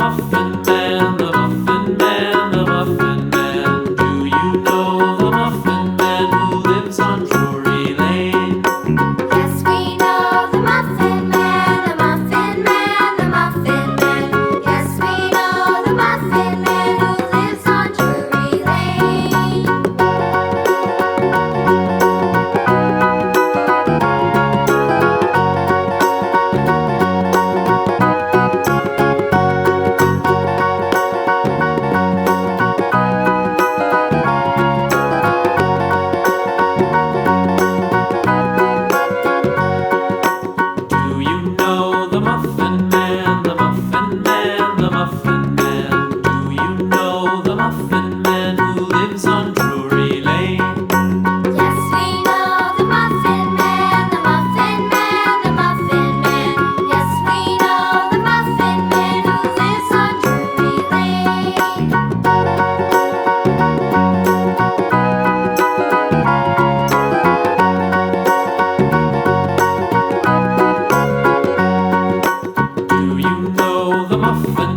Muffin Man, the Muffin Man, the Muffin Man. Do you know the Muffin Man who lives on Drury Lane? Yes, we know the Muffin Man, the Muffin Man, the Muffin Man. Yes, we know the Muffin Man who lives on Drury Lane. Do you know the Muffin Man, the Muffin Man, the Muffin Man? Do you know the Muffin Man who lives on Drury Lane? Yes, we know the Muffin Man, the Muffin Man, the Muffin Man. Yes, we know the Muffin Man who lives on Drury Lane. Do you know the Muffin